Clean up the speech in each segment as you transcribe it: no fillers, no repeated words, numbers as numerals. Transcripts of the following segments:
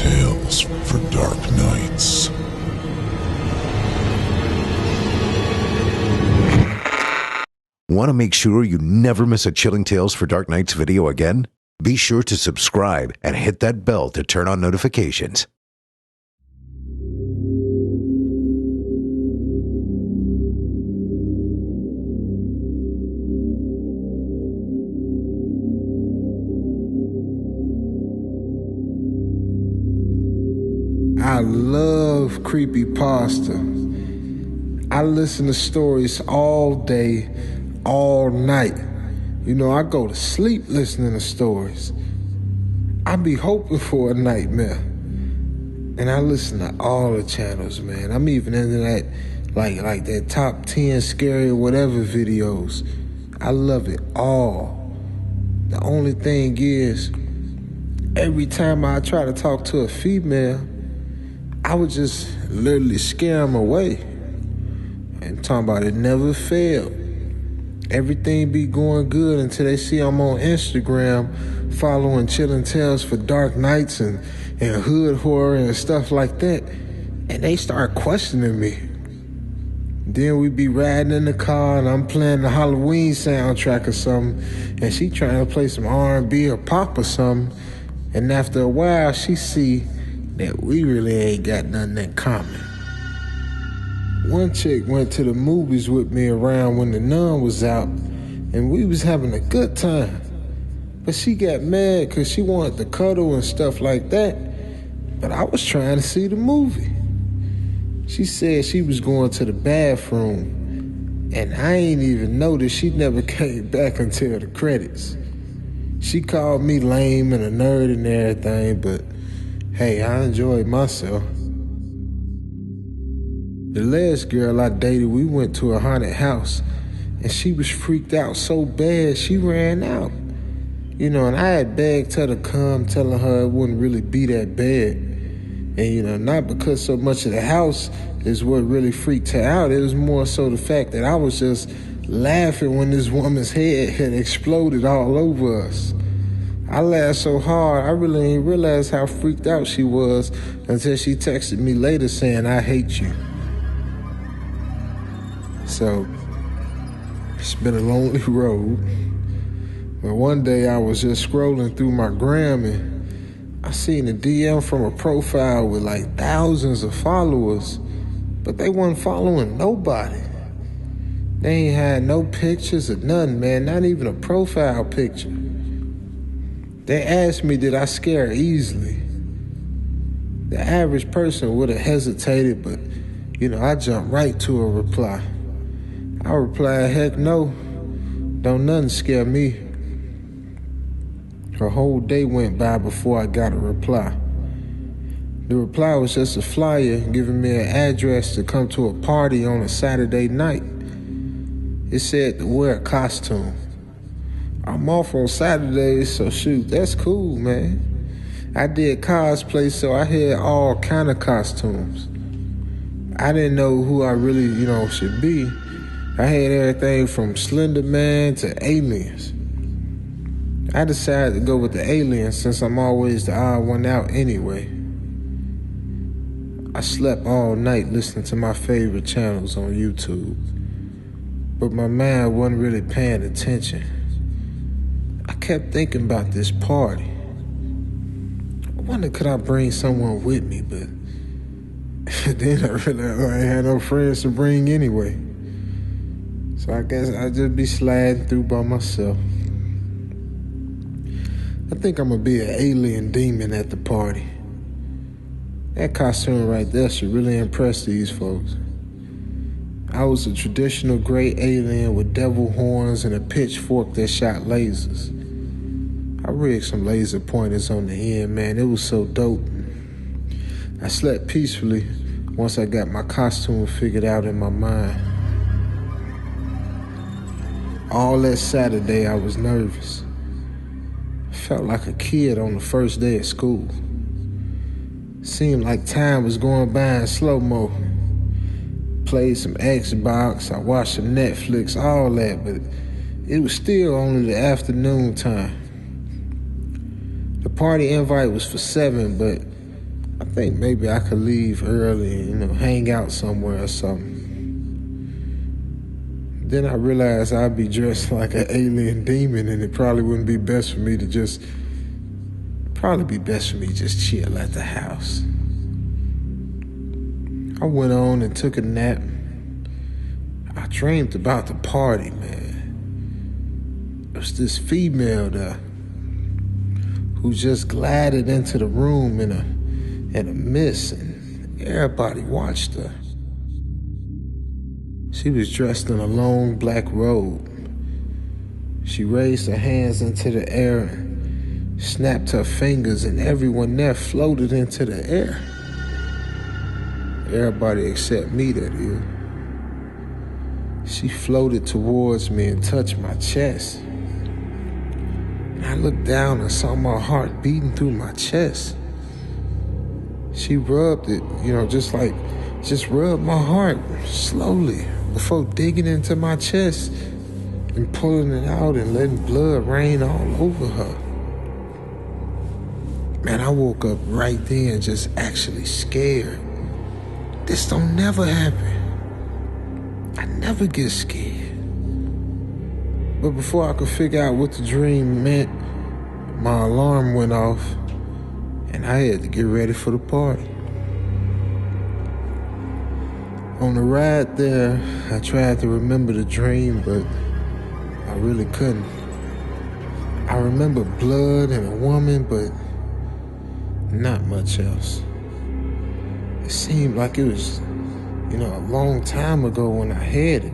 tales for dark nights. Want to make sure you never miss a Chilling Tales for Dark Nights video again? Be sure to subscribe and hit that bell to turn on notifications. I love Creepypasta. I listen to stories all day, all night. You know, I go to sleep listening to stories. I be hoping for a nightmare. And I listen to all the channels, man. I'm even into that, like that top 10 scary or whatever videos. I love it all. The only thing is, every time I try to talk to a female, I would just literally scare them away. And talking about it never failed. Everything be going good until they see I'm on Instagram following Chilling Tales for Dark Nights and hood horror and stuff like that. And they start questioning me. Then we be riding in the car and I'm playing the Halloween soundtrack or something. And she trying to play some R&B or pop or something. And after a while, she see that we really ain't got nothing in common. One chick went to the movies with me around when The Nun was out, and we was having a good time. But she got mad because she wanted to cuddle and stuff like that, but I was trying to see the movie. She said she was going to the bathroom, and I ain't even noticed she never came back until the credits. She called me lame and a nerd and everything, but hey, I enjoyed myself. The last girl I dated, we went to a haunted house, and she was freaked out so bad she ran out. You know, and I had begged her to come, telling her it wouldn't really be that bad. And, you know, not because so much of the house is what really freaked her out. It was more so the fact that I was just laughing when this woman's head had exploded all over us. I laughed so hard, I really didn't realize how freaked out she was until she texted me later saying, "I hate you." So, it's been a lonely road. But one day I was just scrolling through my gram and I seen a DM from a profile with like thousands of followers, but they wasn't following nobody. They ain't had no pictures or nothing, man, not even a profile picture. They asked me, did I scare easily? The average person would have hesitated, but, you know, I jumped right to a reply. I replied, heck no, don't nothing scare me. A whole day went by before I got a reply. The reply was just a flyer giving me an address to come to a party on a Saturday night. It said to wear a costume. I'm off on Saturdays, so shoot, that's cool, man. I did cosplay, so I had all kind of costumes. I didn't know who I really, should be. I had everything from Slender Man to aliens. I decided to go with the aliens since I'm always the odd one out anyway. I slept all night listening to my favorite channels on YouTube, but my mind wasn't really paying attention. I kept thinking about this party. I wondered could I bring someone with me, but then I realized I ain't had no friends to bring anyway. So I guess I'll just be sliding through by myself. I think I'm gonna be an alien demon at the party. That costume right there should really impress these folks. I was a traditional gray alien with devil horns and a pitchfork that shot lasers. I rigged some laser pointers on the end, man. It was so dope. I slept peacefully once I got my costume figured out in my mind. All that Saturday, I was nervous. I felt like a kid on the first day of school. Seemed like time was going by in slow-mo. Played some Xbox, I watched some Netflix, all that, but it was still only the afternoon time. The party invite was for 7, but think maybe I could leave early, hang out somewhere or something. Then I realized I'd be dressed like an alien demon, and it probably wouldn't be best for me to just chill at the house. I went on and took a nap. I dreamed about the party, man. There was this female there who just glided into the room in a mist, and everybody watched her. She was dressed in a long black robe. She raised her hands into the air and snapped her fingers, and everyone there floated into the air. Everybody except me, that is. She floated towards me and touched my chest. And I looked down and saw my heart beating through my chest. She rubbed it, just rubbed my heart slowly before digging into my chest and pulling it out and letting blood rain all over her. Man, I woke up right then just actually scared. This don't never happen. I never get scared. But before I could figure out what the dream meant, my alarm went off and I had to get ready for the party. On the ride there, I tried to remember the dream, but I really couldn't. I remember blood and a woman, but not much else. It seemed like it was, a long time ago when I had it.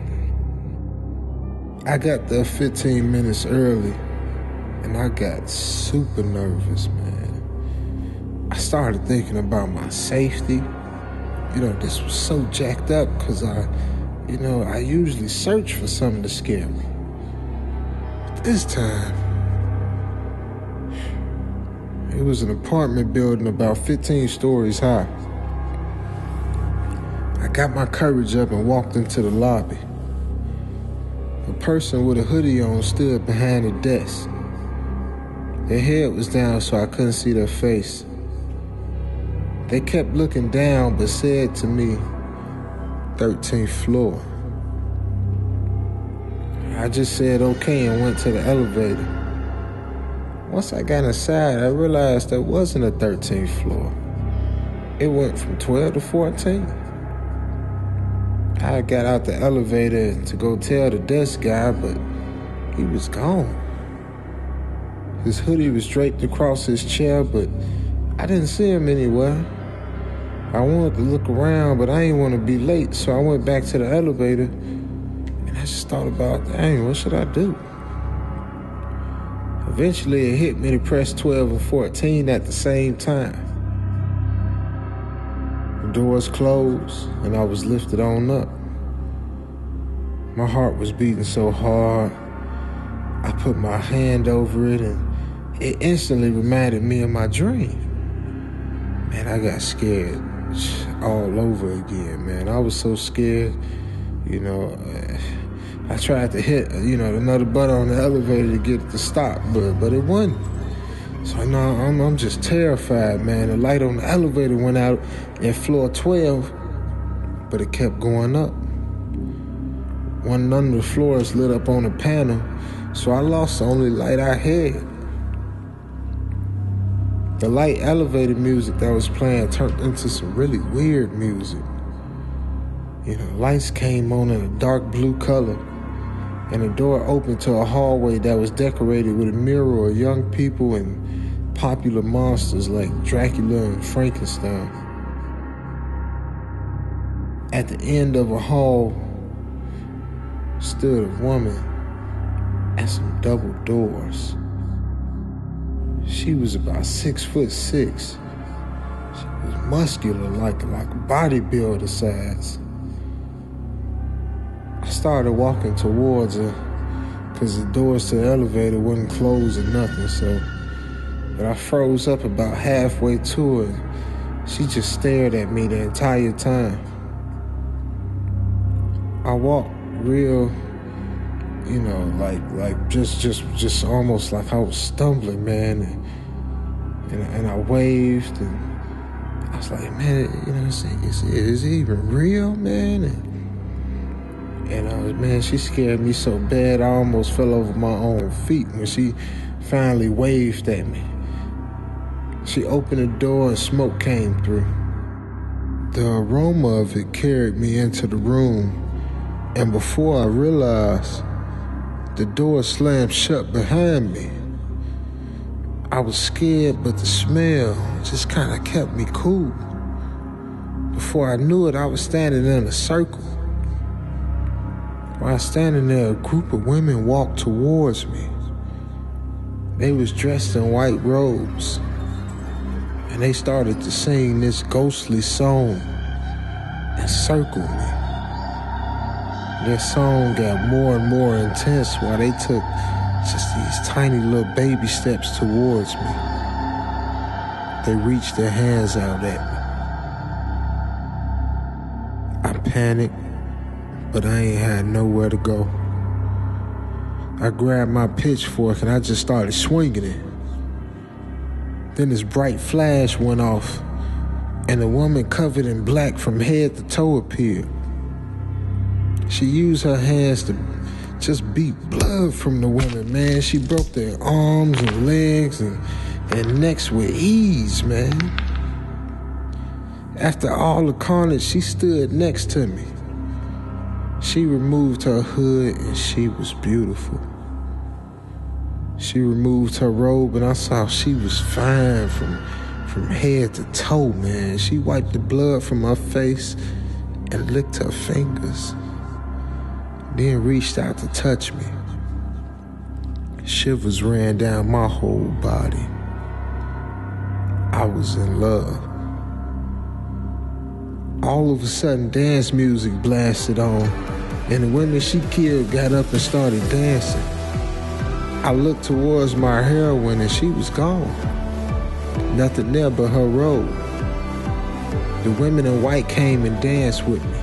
I got there 15 minutes early, and I got super nervous, man. I started thinking about my safety. This was so jacked up because I usually search for something to scare me. But this time, it was an apartment building about 15 stories high. I got my courage up and walked into the lobby. A person with a hoodie on stood behind the desk. Their head was down so I couldn't see their face. They kept looking down but said to me, 13th floor. I just said okay and went to the elevator. Once I got inside, I realized there wasn't a 13th floor. It went from 12 to 14. I got out the elevator to go tell the desk guy, but he was gone. His hoodie was draped across his chair, but I didn't see him anywhere. I wanted to look around, but I didn't want to be late, so I went back to the elevator, and I just thought about, dang, what should I do? Eventually, it hit me to press 12 and 14 at the same time. The doors closed, and I was lifted on up. My heart was beating so hard, I put my hand over it, and it instantly reminded me of my dream. Man, I got scared all over again, man. I was so scared, I tried to hit, another button on the elevator to get it to stop, but it wouldn't. So now I'm just terrified, man. The light on the elevator went out at floor 12, but it kept going up. One of the floors lit up on a panel, so I lost the only light I had. The light elevator music that was playing turned into some really weird music. Lights came on in a dark blue color, and the door opened to a hallway that was decorated with a mirror of young people and popular monsters like Dracula and Frankenstein. At the end of a hall stood a woman at some double doors. She was about 6'6". She was muscular, like a bodybuilder size. I started walking towards her because the doors to the elevator wouldn't close or nothing, but I froze up about halfway to her. She just stared at me the entire time. I walked real, just almost like I was stumbling, man. And I waved, and I was like, man, is it even real, man? And man, she scared me so bad I almost fell over my own feet when she finally waved at me. She opened the door and smoke came through. The aroma of it carried me into the room, and before I realized, the door slammed shut behind me. I was scared, but the smell just kind of kept me cool. Before I knew it, I was standing in a circle. While standing there, a group of women walked towards me. They was dressed in white robes, and they started to sing this ghostly song and circle me. Their song got more and more intense while they took just these tiny little baby steps towards me. They reached their hands out at me. I panicked, but I ain't had nowhere to go. I grabbed my pitchfork and I just started swinging it. Then this bright flash went off, and a woman covered in black from head to toe appeared. She used her hands to just beat blood from the women, man. She broke their arms and legs and necks with ease, man. After all the carnage, she stood next to me. She removed her hood and she was beautiful. She removed her robe and I saw she was fine from head to toe, man. She wiped the blood from her face and licked her fingers, then reached out to touch me. Shivers ran down my whole body. I was in love. All of a sudden, dance music blasted on, and the women she killed got up and started dancing. I looked towards my heroine and she was gone. Nothing there but her robe. The women in white came and danced with me,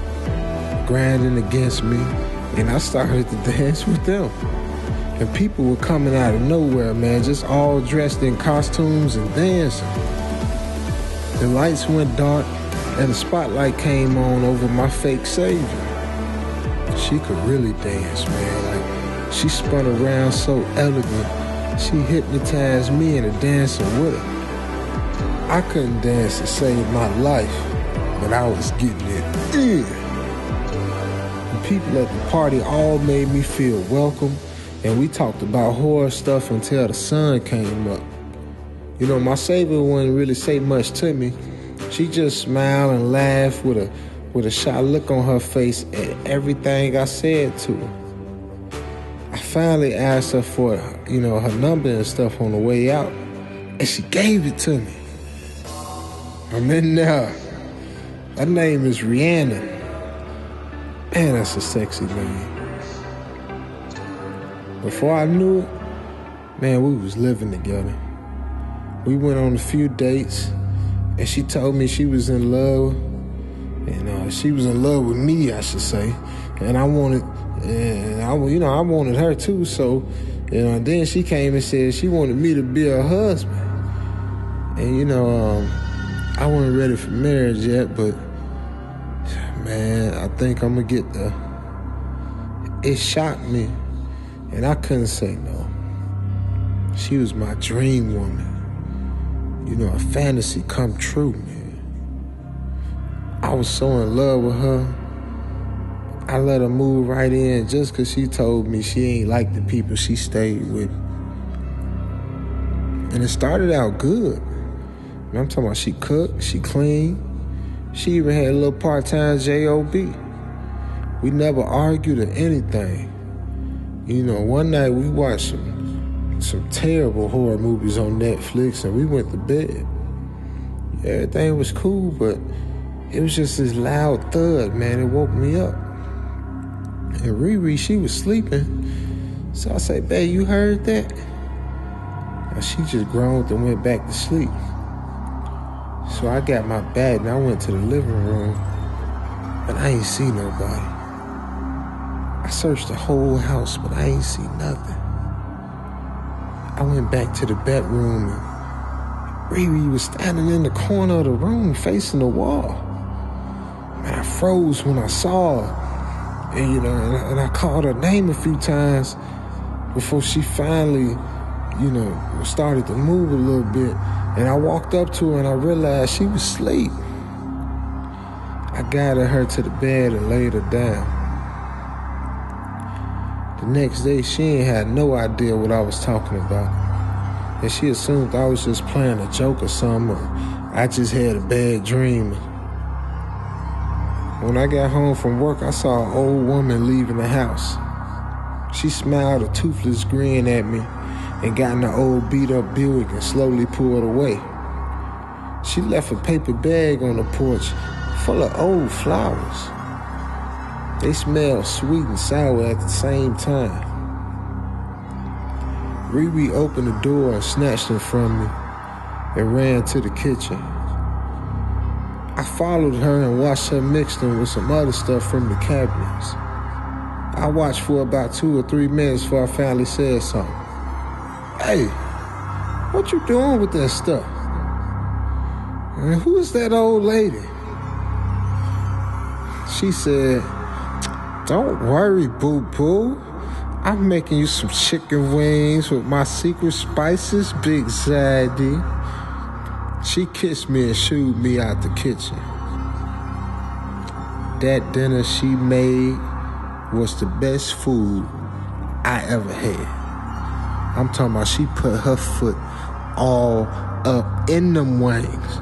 grinding against me, and I started to dance with them. And people were coming out of nowhere, man, just all dressed in costumes and dancing. The lights went dark and the spotlight came on over my fake savior. She could really dance, man. Like, she spun around so elegant, she hypnotized me into dancing with her. I couldn't dance to save my life, but I was getting it in. The people at the party all made me feel welcome, and we talked about horror stuff until the sun came up. You know, my savior wouldn't really say much to me. She just smiled and laughed with a shy look on her face at everything I said to her. I finally asked her for, her number and stuff on the way out, and she gave it to me. I'm in there. Her name is Rihanna. Man, that's a sexy name. Before I knew it, man, we was living together. We went on a few dates, and she told me she was in love, and she was in love with me, I should say. And I wanted her too. So, then she came and said she wanted me to be her husband. And I wasn't ready for marriage yet, but man, I think I'm gonna get there. It shocked me, and I couldn't say no. She was my dream woman. A fantasy come true, man. I was so in love with her. I let her move right in just because she told me she ain't like the people she stayed with. And it started out good. And I'm talking about she cooked, she cleaned. She even had a little part-time job. We never argued or anything. One night we watched some terrible horror movies on Netflix, and we went to bed. Everything was cool, but it was just this loud thud, man. It woke me up. And Riri, she was sleeping. So I said, babe, you heard that? And she just groaned and went back to sleep. So I got my bag and I went to the living room, but I ain't see nobody. I searched the whole house, but I ain't see nothing. I went back to the bedroom Riri was standing in the corner of the room facing the wall. And I froze when I saw her. And I called her name a few times before she finally, started to move a little bit. And I walked up to her and I realized she was asleep. I guided her to the bed and laid her down. The next day, she ain't had no idea what I was talking about. And she assumed I was just playing a joke or something, or I just had a bad dream. When I got home from work, I saw an old woman leaving the house. She smiled a toothless grin at me and got in the old beat-up Buick and slowly pulled away. She left a paper bag on the porch full of old flowers. They smelled sweet and sour at the same time. Riri opened the door and snatched them from me and ran to the kitchen. I followed her and watched her mix them with some other stuff from the cabinets. I watched for about 2 or 3 minutes before I finally said something. "Hey, what you doing with that stuff? And who is that old lady?" She said, "Don't worry, boo-boo. I'm making you some chicken wings with my secret spices, Big Zaddy." She kissed me and shooed me out the kitchen. That dinner she made was the best food I ever had. I'm talking about she put her foot all up in them wings.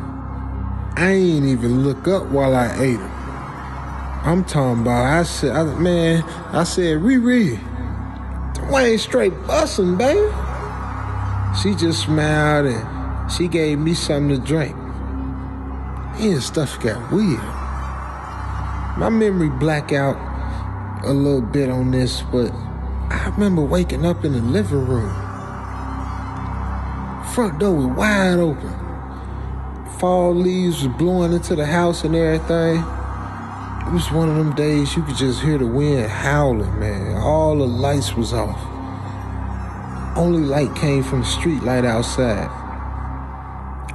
I ain't even look up while I ate them. I'm talking about, I said, "Riri, the wings straight bustin', baby." She just smiled and she gave me something to drink. And stuff got weird. My memory black out a little bit on this, but I remember waking up in the living room. Front door was wide open. Fall leaves was blowing into the house and everything. It was one of them days you could just hear the wind howling, man. All the lights was off. Only light came from the street light outside.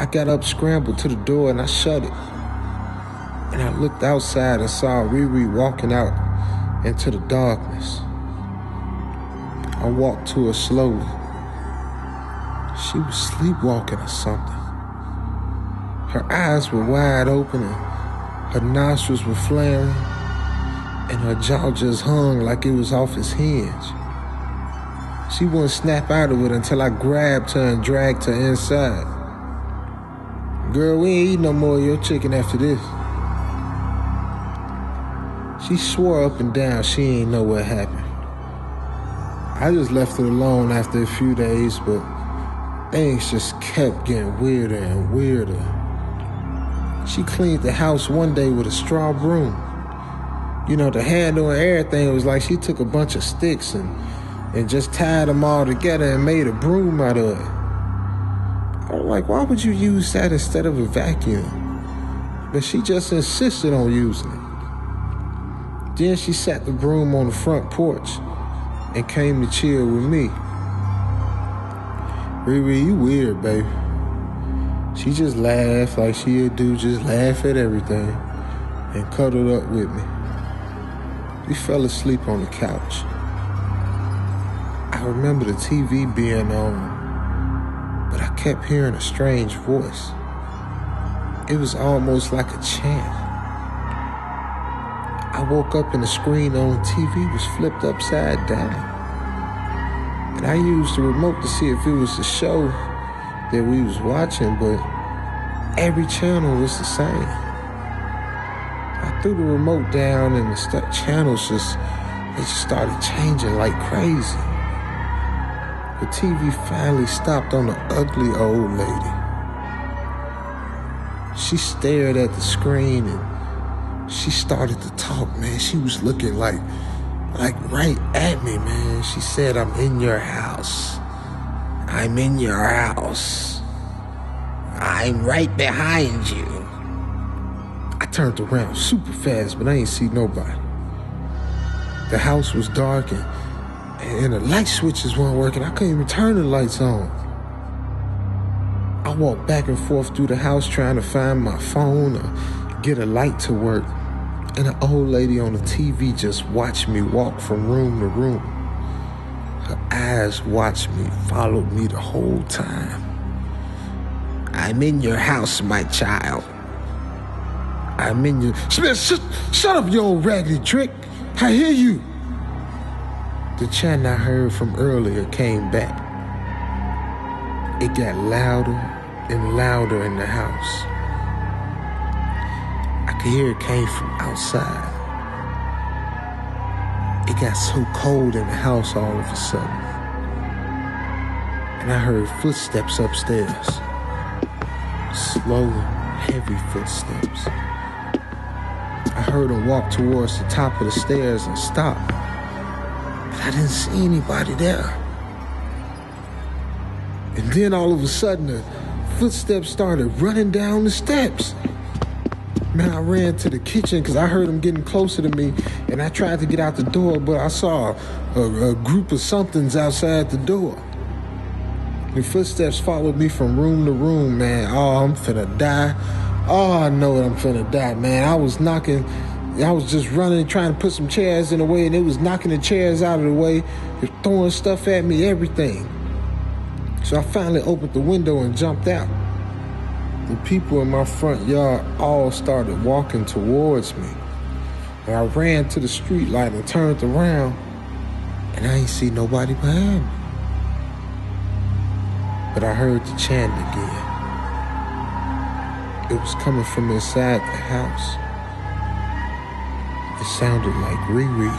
I got up, scrambled to the door, and I shut it. And I looked outside and saw Riri walking out into the darkness. I walked to her slowly. She was sleepwalking or something. Her eyes were wide open and her nostrils were flaring, and her jaw just hung like it was off its hinge. She wouldn't snap out of it until I grabbed her and dragged her inside. "Girl, we ain't eating no more of your chicken after this." She swore up and down she ain't know what happened. I just left it alone after a few days, but things just kept getting weirder and weirder. She cleaned the house one day with a straw broom. The handle and everything, it was like she took a bunch of sticks and just tied them all together and made a broom out of it. I'm like, why would you use that instead of a vacuum? But she just insisted on using it. Then she sat the broom on the front porch and came to chill with me. "Riri, you weird, baby." She just laughed like she'd do, just laugh at everything, and cuddled up with me. We fell asleep on the couch. I remember the TV being on, but I kept hearing a strange voice. It was almost like a chant. I woke up and the screen on the TV was flipped upside down. And I used the remote to see if it was the show that we was watching, but every channel was the same. I threw the remote down and the channels just started changing like crazy. The TV finally stopped on the ugly old lady. She stared at the screen and she started to talk, man. She was looking like right at me, man. She said, "I'm in your house. I'm in your house. I'm right behind you." I turned around super fast, but I ain't see nobody. The house was dark and the light switches weren't working. I couldn't even turn the lights on. I walked back and forth through the house trying to find my phone or get a light to work. And an old lady on the TV just watched me walk from room to room. Her eyes watched me, followed me the whole time. I'm in your house, my child. I'm in your... Shut up, you old raggedy trick. I hear you. The chant I heard from earlier came back. It got louder and louder in the house. I could hear it came from outside. It got so cold in the house all of a sudden. And I heard footsteps upstairs. Slow, heavy footsteps. I heard them walk towards the top of the stairs and stop. But I didn't see anybody there. And then all of a sudden, the footsteps started running down the steps. Man, I ran to the kitchen because I heard them getting closer to me, and I tried to get out the door, but I saw a group of somethings outside the door. The footsteps followed me from room to room, man. Oh, I'm finna die. Oh, I know that I'm finna die, man. I was just running, trying to put some chairs in the way, and it was knocking the chairs out of the way, throwing stuff at me, everything. So I finally opened the window and jumped out. The people in my front yard all started walking towards me. And I ran to the street light and turned around, and I ain't see nobody behind me. But I heard the chant again. It was coming from inside the house. It sounded like Riri.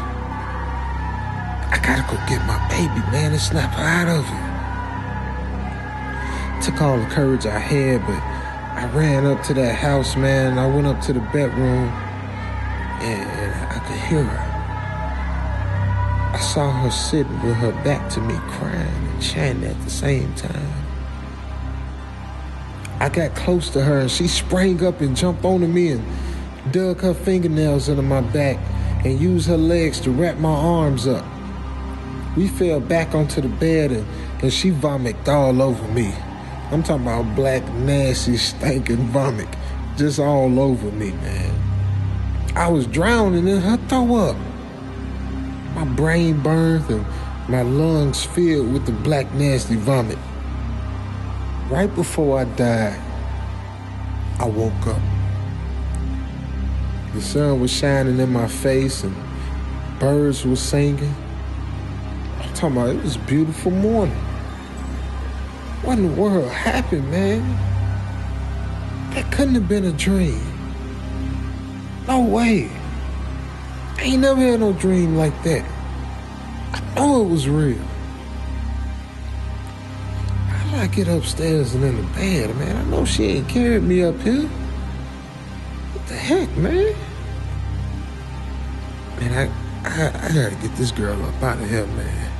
I gotta go get my baby, man, and snap her out of it. Took all the courage I had, but I ran up to that house, man. I went up to the bedroom, and I could hear her. I saw her sitting with her back to me, crying and chanting at the same time. I got close to her, and she sprang up and jumped onto me and dug her fingernails into my back and used her legs to wrap my arms up. We fell back onto the bed, and she vomited all over me. I'm talking about black, nasty, stinking vomit just all over me, man. I was drowning in her throw up. My brain burned and my lungs filled with the black, nasty vomit. Right before I died, I woke up. The sun was shining in my face and birds were singing. I'm talking about it was a beautiful morning. What in the world happened, man? That couldn't have been a dream. No way. I ain't never had no dream like that. I know it was real. How did I get upstairs and in the bed, man? I know she ain't carried me up here. What the heck, man? Man, I gotta get this girl up out of here, man.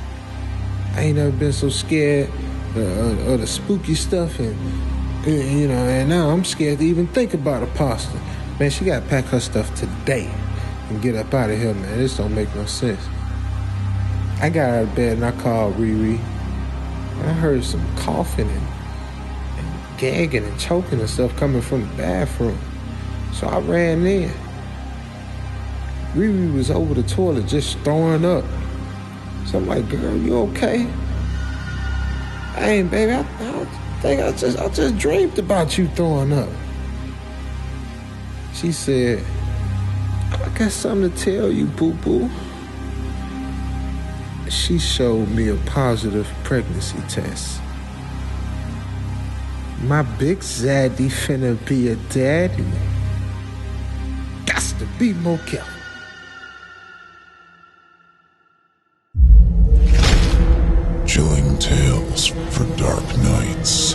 I ain't never been so scared of the spooky stuff, and you know, and now I'm scared to even think about a pasta. Man, she gotta pack her stuff today and get up out of here, man. This don't make no sense. I got out of bed and I called Riri. I heard some coughing and gagging and choking and stuff coming from the bathroom. So I ran in. Riri was over the toilet just throwing up. So I'm like, girl, you okay? I ain't, baby, I think I just dreamed about you throwing up. She said, I got something to tell you, boo-boo. She showed me a positive pregnancy test. My big zaddy finna be a daddy. Gots to be more careful. Chilling tales for dark nights.